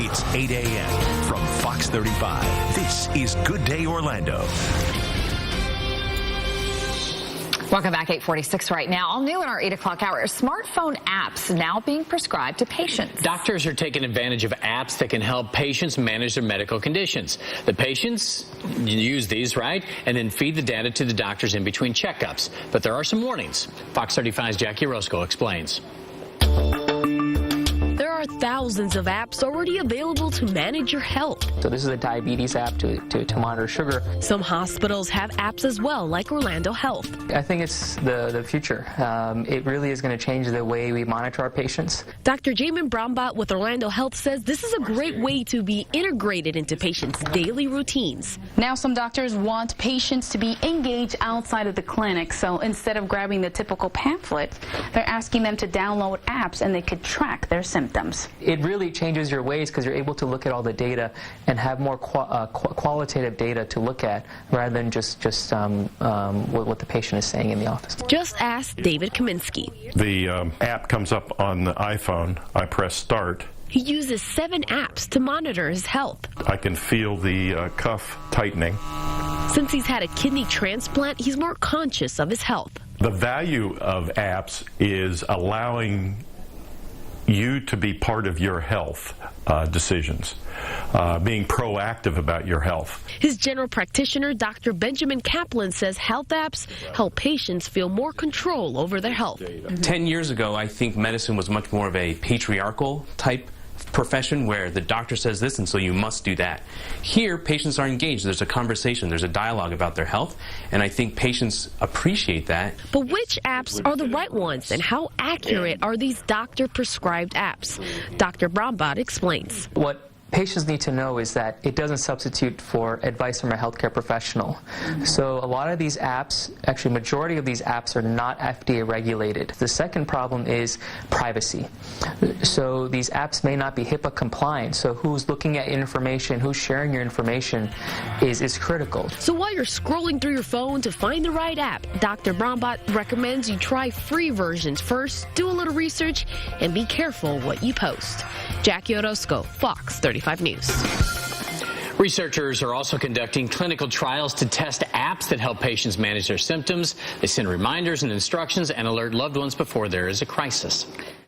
It's 8 a.m. from Fox 35. This is Good Day Orlando. Welcome back, 8:46 right now. All new in our 8 o'clock hour, smartphone apps now being prescribed to patients. Doctors are taking advantage of apps that can help patients manage their medical conditions. The patients use these, right, and then feed the data to the doctors in between checkups. But there are some warnings. Fox 35's Jackie Roscoe explains. There are thousands of apps already available to manage your health. So this is a diabetes app to monitor sugar. Some hospitals have apps as well, like Orlando Health. I think it's the future. It really is going to change the way we monitor our patients. Dr. Jamin Brahmbhatt with Orlando Health says this is a great way to be integrated into patients' daily routines. Now some doctors want patients to be engaged outside of the clinic, so instead of grabbing the typical pamphlet, they're asking them to download apps and they could track their symptoms. It really changes your ways because you're able to look at all the data and have more qualitative data to look at rather than just what the patient is saying in the office. Just ask David Kaminsky. The app comes up on the iPhone. I press start. He uses 7 apps to monitor his health. I can feel the cuff tightening. Since he's had a kidney transplant, he's more conscious of his health. The value of apps is allowing you to be part of your health decisions, being proactive about your health. His general practitioner, Dr. Benjamin Kaplan, says health apps help patients feel more control over their health. 10 years ago, I think medicine was much more of a patriarchal type profession where the doctor says this and so you must do that. Here, patients are engaged. There's a conversation, there's a dialogue about their health, and I think patients appreciate that. But which apps are the right ones, and how accurate are these doctor-prescribed apps? Dr. Brahmbhatt explains. What patients need to know is that it doesn't substitute for advice from a healthcare professional. So a lot of these apps, actually majority of these apps, are not FDA regulated. The second problem is privacy. So these apps may not be HIPAA compliant. So who's looking at information, who's sharing your information is critical. So while you're scrolling through your phone to find the right app, Dr. Brahmbhatt recommends you try free versions first, do a little research, and be careful what you post. Jackie Orozco, Fox 35 News. Researchers are also conducting clinical trials to test apps that help patients manage their symptoms. They send reminders and instructions and alert loved ones before there is a crisis.